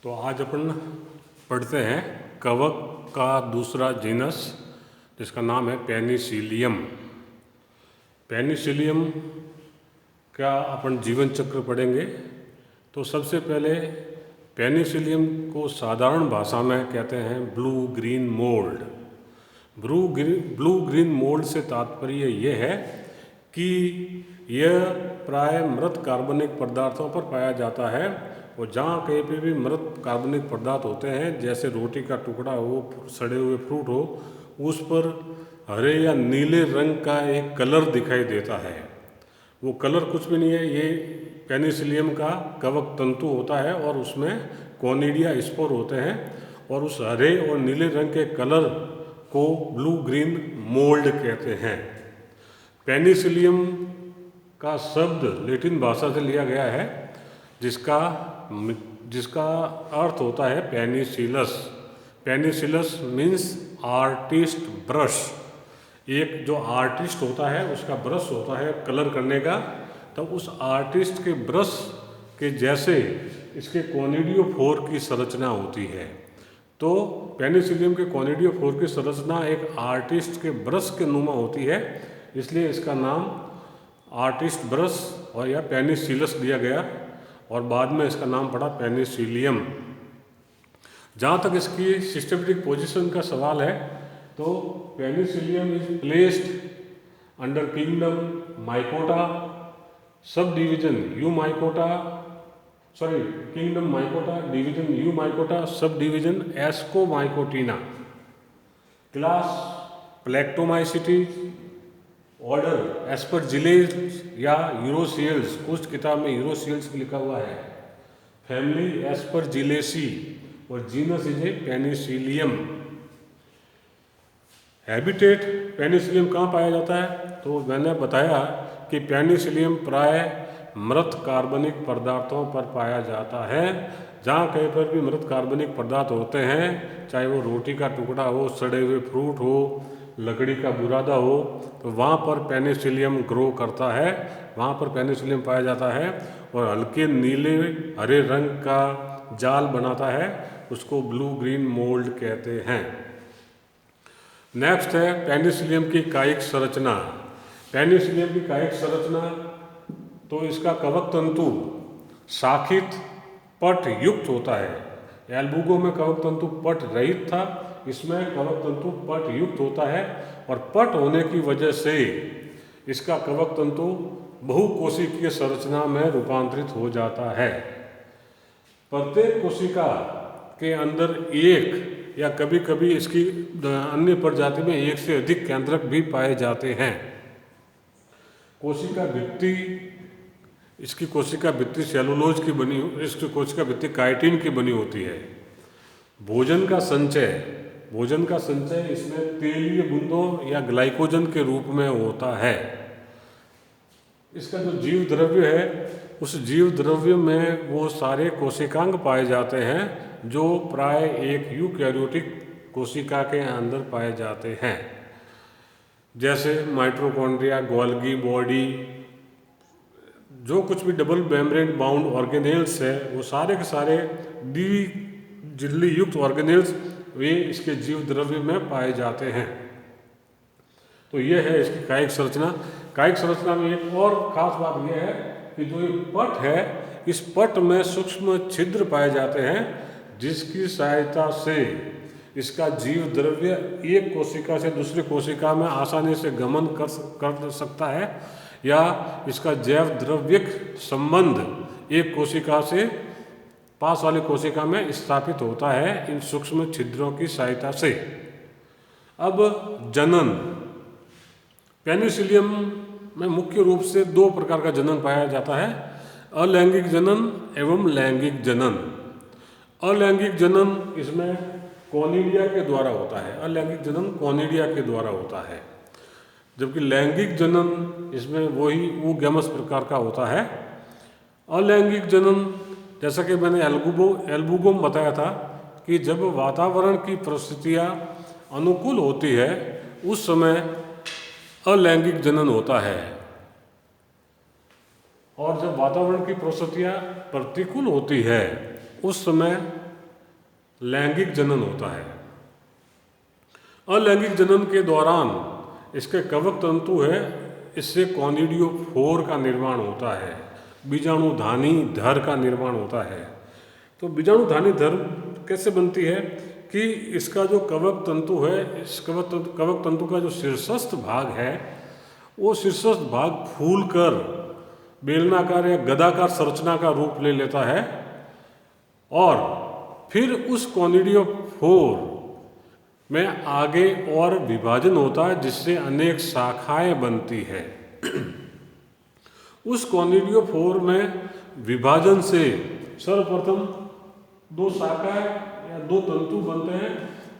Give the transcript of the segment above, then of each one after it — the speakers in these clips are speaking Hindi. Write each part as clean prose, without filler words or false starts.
तो आज अपन पढ़ते हैं कवक का दूसरा जीनस जिसका नाम है पेनिसिलियम। पेनिसिलियम का अपन जीवन चक्र पढ़ेंगे। तो सबसे पहले पेनिसिलियम को साधारण भाषा में कहते हैं blue green mould. Blue green mould से तात्पर्य ये है कि यह प्राय मृत कार्बनिक पदार्थों पर पाया जाता है और जहाँ कहीं पे भी मृत कार्बनिक पदार्थ होते हैं जैसे रोटी का टुकड़ा हो, सड़े हुए फ्रूट हो, उस पर हरे या नीले रंग का एक कलर दिखाई देता है। वो कलर कुछ भी नहीं है, ये पेनिसिलियम का कवक तंतु होता है और उसमें कोनिडिया स्पोर होते हैं और उस हरे और नीले रंग के कलर को ब्लू ग्रीन मोल्ड कहते हैं। पेनिसिलियम का शब्द लैटिन भाषा से लिया गया है जिसका अर्थ होता है पेनिसिलस। पेनिसिलस मीन्स आर्टिस्ट ब्रश। एक जो आर्टिस्ट होता है उसका ब्रश होता है कलर करने का, तो उस आर्टिस्ट के ब्रश के जैसे इसके कोनिडियोफोर की संरचना होती है। तो पेनिसिलियम के कोनिडियोफोर की संरचना एक आर्टिस्ट के ब्रश के नुमा होती है, इसलिए इसका नाम आर्टिस्ट ब्रश और या पेनिसिलस दिया गया और बाद में इसका नाम पड़ा पेनिसिलियम। जहाँ तक इसकी सिस्टमेटिक पोजीशन का सवाल है तो penicillium is placed under kingdom mycota sub division kingdom mycota division eumycota sub division ascomycotina, class plectomycetes, order aspergillales या यूरोसियल्स, कुछ किताब में यूरोसियल्स लिखा हुआ है, फैमिली एस्परजिलेसी और genus is a Penicillium. Habitat Penicillium कहाँ पाया जाता है? तो मैंने बताया कि पेनिसिलियम प्राय मृत कार्बनिक पदार्थों पर पाया जाता है। जहाँ कहीं पर भी मृत कार्बनिक पदार्थ होते हैं, चाहे वो रोटी का टुकड़ा हो, सड़े हुए फ्रूट हो, लकड़ी का बुरादा हो, तो वहाँ पर पेनिसिलियम ग्रो करता है, वहाँ पर पेनिसिलियम पाया जाता है और हल्के नीले हरे रंग का जाल बनाता है, उसको ब्लू ग्रीन मोल्ड कहते हैं। नेक्स्ट है पेनिसिलियम की कायिक संरचना। पेनिसिलियम की कायिक संरचना, तो इसका कवक तंतु शाखित पट युक्त होता है। एल्बुगो में कवक तंतु पट रहित था, इसमें कवक तंतु पट युक्त होता है और पट होने की वजह से इसका कवक तंतु बहुकोशिकीय संरचना में रूपांतरित हो जाता है। प्रत्येक कोशिका के अंदर एक या कभी कभी इसकी अन्य प्रजाति में एक से अधिक केंद्रक भी पाए जाते हैं। कोशिका भित्ति, इसकी कोशिका भित्ति सेलुलोज की बनी, इसकी कोशिका भित्ति काइटिन की बनी होती है। भोजन का संचय इसमें तेलीय बूंदों या ग्लाइकोजन के रूप में होता है। इसका जो जीव द्रव्य है, उस जीव द्रव्य में वो सारे कोशिकांग पाए जाते हैं जो प्राय एक यूकैरियोटिक कोशिका के अंदर पाए जाते हैं, जैसे माइटोकॉन्ड्रिया, गोल्गी बॉडी, जो कुछ भी डबल मेम्ब्रेन बाउंड ऑर्गेनेल्स है, वो सारे के सारे द्विझिल्ली युक्त ऑर्गेनेल्स वे इसके जीव द्रव्य में पाए जाते हैं। तो ये है इसकी कायिक संरचना। कायिक संरचना में एक और खास बात यह है कि जो ये पट है, इस पट में सूक्ष्म छिद्र पाए जाते हैं जिसकी सहायता से इसका जीव द्रव्य एक कोशिका से दूसरी कोशिका में आसानी से गमन कर सकता है या इसका जैव द्रव्यिक संबंध एक कोशिका से पास वाली कोशिका में स्थापित होता है इन सूक्ष्म छिद्रों की सहायता से। अब जनन, पेनिसिलियम में मुख्य रूप से दो प्रकार का जनन पाया जाता है, अलैंगिक जनन एवं लैंगिक जनन। अलैंगिक जनन इसमें कोनिडिया के द्वारा होता है, अलैंगिक जनन कोनिडिया के द्वारा होता है, जबकि लैंगिक जनन इसमें वही ऊगैमस प्रकार का होता है। अलैंगिक जनन, जैसा कि मैंने एल्बुगो में बताया था कि जब वातावरण की परिस्थितियाँ अनुकूल होती है उस समय अलैंगिक जनन होता है और जब वातावरण की परिस्थितियाँ प्रतिकूल होती है उस समय लैंगिक जनन होता है। अलैंगिक जनन के दौरान इसके कवक तंतु है, इससे कॉनिडियोफोर का निर्माण होता है, बीजाणुधानी धर का निर्माण होता है। तो बीजाणुधानी धर कैसे बनती है कि इसका जो कवक तंतु है, इस कवक तंतु का जो शीर्षस्थ भाग है, वो शीर्षस्थ भाग फूलकर बेलनाकार या गदाकार संरचना का रूप ले लेता है और फिर उस कॉनिडियोफोर में आगे और विभाजन होता है, जिससे अनेक शाखाएं बनती है। उस कॉनिडियोफोर में विभाजन से सर्वप्रथम दो शाखाएं या दो तंतु बनते हैं,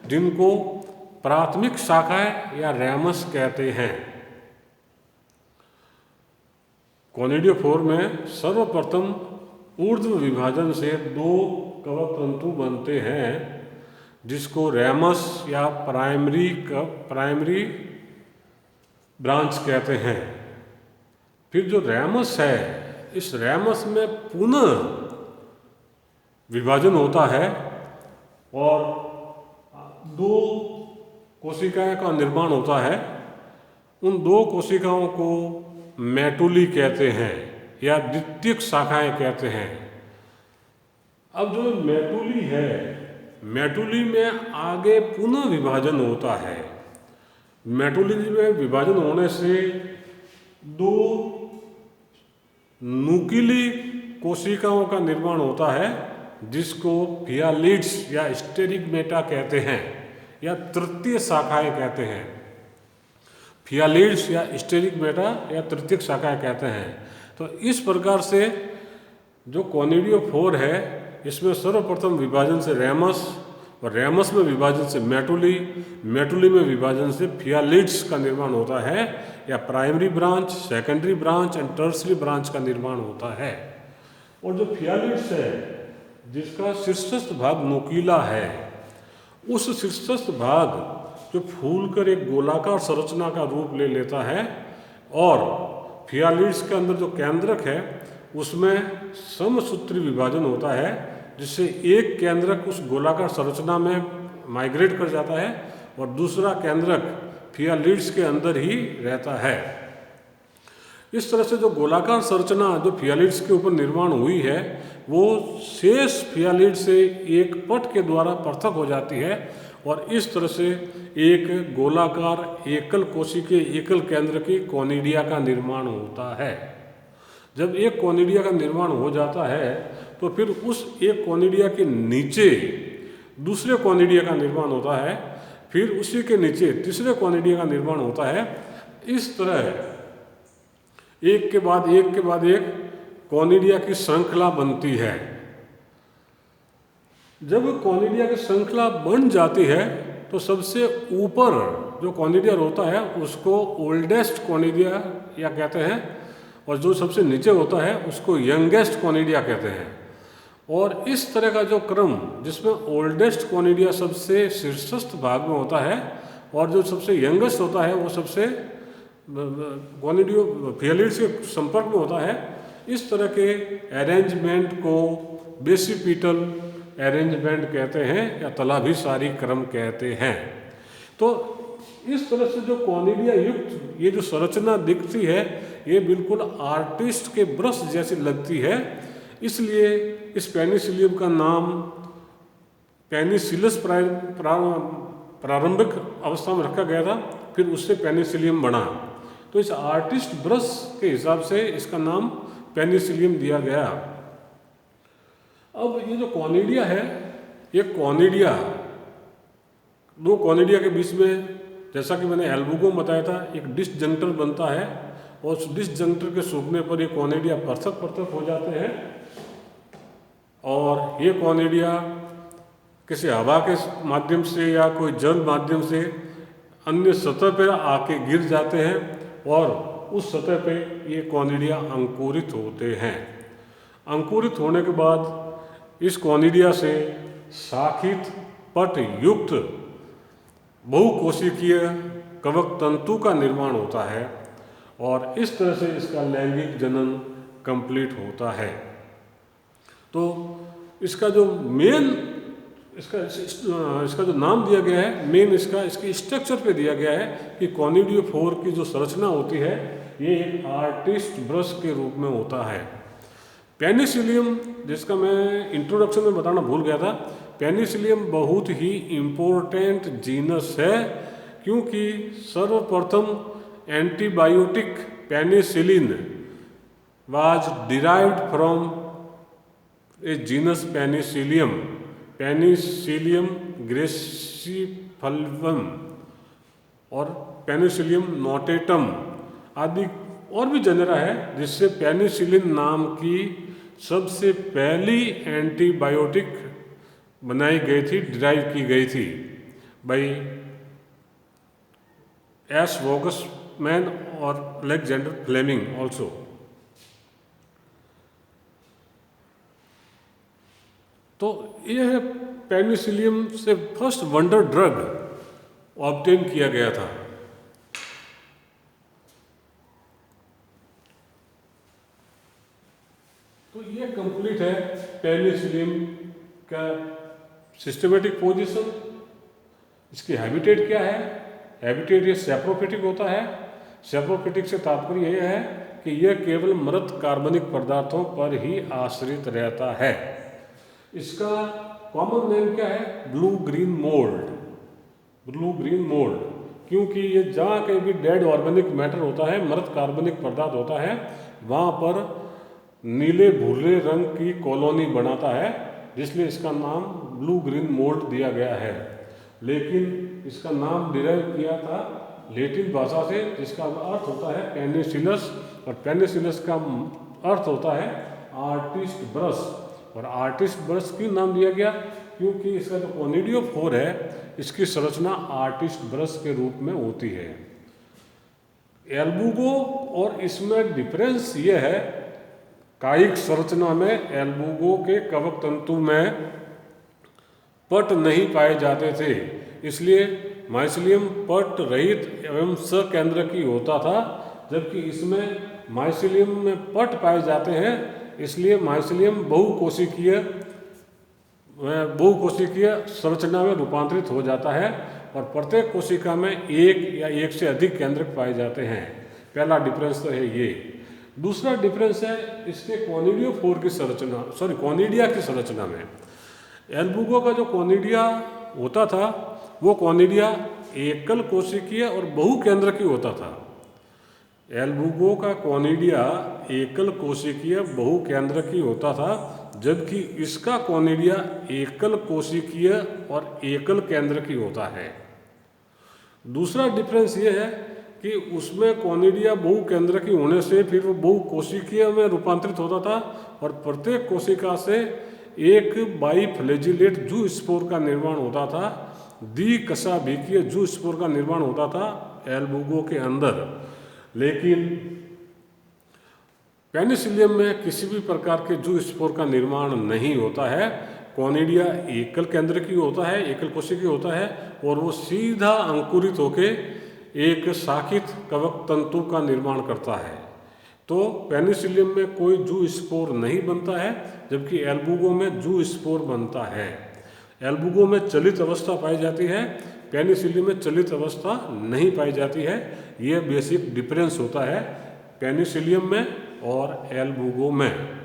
जिनको प्राथमिक शाखाएं या रैमस कहते हैं। कॉनिडियोफोर में सर्वप्रथम ऊर्ध्व विभाजन से दो कवक तंतु बनते हैं, जिसको रैमस या प्राइमरी ब्रांच कहते हैं। फिर जो रैमस है, इस रैमस में पुनः विभाजन होता है और दो कोशिकाएं का निर्माण होता है। उन दो कोशिकाओं को मैटुली कहते हैं या द्वितीयक शाखाएं कहते हैं। अब जो मैटुली है, मैटुली में आगे पुनः विभाजन होता है। मैटुली में विभाजन होने से दो नुकीली कोशिकाओं का निर्माण होता है, जिसको फियालिड्स या स्टेरिगमेटा कहते हैं या तृतीय शाखाएं कहते हैं। फियालिड्स या स्टेरिगमेटा या तृतीय शाखाएं कहते हैं। तो इस प्रकार से जो कॉनिडियोफोर है, इसमें सर्वप्रथम विभाजन से रैमस और रैमस में विभाजन से मैटुली, मैटुली में विभाजन से फियालिड्स का निर्माण होता है या primary branch, secondary branch and tertiary branch का निर्माण होता है। और जो फियालिड्स है, जिसका शीर्षस्थ भाग नुकीला है, उस शीर्षस्थ भाग जो फूलकर एक गोलाकार संरचना का रूप ले लेता है और फियालिड्स के अंदर जो केंद्रक है, उसमें समसूत्री विभाजन होता है, जिससे एक केंद्रक उस गोलाकार संरचना में माइग्रेट कर जाता है और दूसरा केंद्रक फियालिड्स के अंदर ही रहता है। इस तरह से जो गोलाकार संरचना जो फियालिड्स के ऊपर निर्माण हुई है, वो शेष फियालिड से एक पट के द्वारा पृथक हो जाती है और इस तरह से एक गोलाकार एकल कोशिकीय एकल केंद्र की कॉनिडिया का निर्माण होता है। जब एक कॉनिडिया का निर्माण हो जाता है, तो फिर उस एक कॉनिडिया के नीचे दूसरे कॉनिडिया का निर्माण होता है, फिर उसी के नीचे तीसरे कॉनिडिया का निर्माण होता है। इस तरह एक के बाद एक कॉनिडिया की श्रृंखला बनती है। जब कॉनिडिया की श्रृंखला बन जाती है, तो सबसे ऊपर जो कॉनिडिया होता है उसको ओल्डेस्ट कॉनिडिया या कहते हैं और जो सबसे नीचे होता है उसको यंगेस्ट कॉनिडिया कहते हैं। और इस तरह का जो क्रम, जिसमें ओल्डेस्ट कॉनिडिया सबसे शीर्षस्थ भाग में होता है और जो सबसे यंगेस्ट होता है वो सबसे कॉनिडियो फियालिड्स के संपर्क में होता है, इस तरह के अरेंजमेंट को बेसिपिटल अरेंजमेंट कहते हैं या तलाभिसारी क्रम कहते हैं। तो इस तरह से जो कॉनिडिया युक्त ये जो संरचना दिखती है, ये बिल्कुल आर्टिस्ट के ब्रश जैसी लगती है। इसलिए इस पेनिसिलियम का नाम पेनिसिलस प्रारंभिक अवस्था में रखा गया था, फिर उससे पेनिसिलियम बना। तो इस आर्टिस्ट ब्रश के हिसाब से इसका नाम पेनिसिलियम दिया गया। अब ये जो कॉनिडिया है, ये कॉनिडिया दो कॉनिडिया के बीच में, जैसा कि मैंने एल्बुगोम बताया था, एक डिस्जंक्टर बनता है और उस डिस्जंक्टर के सूखने पर ये कॉनिडिया पृथक हो जाते हैं और ये कॉनिडिया किसी हवा के माध्यम से या कोई जल माध्यम से अन्य सतह पर आके गिर जाते हैं और उस सतह पे ये कॉनिडिया अंकुरित होते हैं। अंकुरित होने के बाद इस कॉनिडिया से शाखित पट युक्त बहुकोशिकीय कवक तंतु का निर्माण होता है और इस तरह से इसका लैंगिक जनन कंप्लीट होता है। तो इसका जो मेन इसका जो नाम दिया गया है मेन इसके स्ट्रक्चर पे दिया गया है कि कॉनिडियोफोर की जो संरचना होती है ये एक आर्टिस्ट ब्रश के रूप में होता है। पेनिसिलियम, जिसका मैं इंट्रोडक्शन में बताना भूल गया था, पेनिसिलियम बहुत ही इम्पोर्टेंट जीनस है क्योंकि सर्वप्रथम antibiotic penicillin was derived from a genus penicillium graciflavum और पेनिसिलियम नोटेटम आदि और भी जेनेरा है जिससे पेनिसिलिन नाम की सबसे पहली एंटीबायोटिक बनाई गई थी, डिराइव की गई थी बाई एस वोगसमैन और अलेक्जेंडर फ्लेमिंग ऑल्सो। तो यह है पेनिसिलियम से फर्स्ट वंडर ड्रग ऑब्टेन किया गया था। तो ये कंप्लीट है पेनिसिलियम का सिस्टमेटिक पोजीशन। इसकी हैबिटेट क्या है? हैबिटेट ये सैप्रोफिटिक होता है। सैप्रोफिटिक से तात्पर्य यह है कि यह केवल मृत कार्बनिक पदार्थों पर ही आश्रित रहता है। इसका कॉमन नेम क्या है? ब्लू ग्रीन मोल्ड, क्योंकि ये जहाँ कहीं भी डेड ऑर्गेनिक मैटर होता है, मृत कार्बनिक पदार्थ होता है, वहाँ पर नीले भूरे रंग की कॉलोनी बनाता है, जिसलिए इसका नाम ब्लू ग्रीन मोल्ड दिया गया है। लेकिन इसका नाम डिराइव किया था लैटिन भाषा से, जिसका अर्थ होता है पेनिसिलस, और पेनिसिलस का अर्थ होता है आर्टिस्ट ब्रश। और आर्टिस्ट ब्रश क्यों नाम दिया गया? क्योंकि इसका जो कॉनिडियोफोर है इसकी संरचना आर्टिस्ट ब्रश के रूप में होती है। एल्बुगो और इसमें डिफरेंस ये है, कायिक संरचना में एल्बुगो के कवक तंतु में पट नहीं पाए जाते थे, इसलिए माइसिलियम पट रहित एवं सकेंद्रकी होता था, जबकि इसमें माइसिलियम में पट पाए जाते हैं, इसलिए माइसिलियम बहुकोशिकीय संरचना में रूपांतरित हो जाता है और प्रत्येक कोशिका में एक या एक से अधिक केंद्रक पाए जाते हैं। पहला डिफरेंस तो है ये। दूसरा डिफरेंस है इसके कॉनिडिया की संरचना में। एल्बुगो का जो कॉनिडिया होता था वो कॉनिडिया एकल कोशिकीय और बहुकेंद्रकी होता था। एल्बुगो का कॉनिडिया एकल कोशिकीय बहुकेंद्रकी होता था, जबकि इसका कॉनिडिया एकल कोशिकीय और एकल केंद्रकी होता है। दूसरा डिफरेंस ये है कि उसमें कॉनिडिया बहुकेंद्रकी होने से फिर वो बहुकोशिकीय में रूपांतरित होता था और प्रत्येक कोशिका से एक बाइफ्लैजिलेट जू स्पोर का निर्माण होता था, द्विकशाभिकीय जू स्पोर का निर्माण होता था एल्बुगो के अंदर। लेकिन पेनिसिलियम में किसी भी प्रकार के जू स्पोर का निर्माण नहीं होता है। कॉनिडिया एकल केंद्रकी होता है, एकल कोशिकीय होता है, और वो सीधा अंकुरित होके एक शाखित कवक तंतु का निर्माण करता है। तो पेनिसिलियम में कोई जू स्पोर नहीं बनता है, जबकि एल्बुगो में जू स्पोर बनता है। एल्बुगो में चलित अवस्था पाई जाती है, पेनिसिलियम में चलित अवस्था नहीं पाई जाती है। ये बेसिक डिफरेंस होता है पेनिसिलियम में और एल्बुगो में।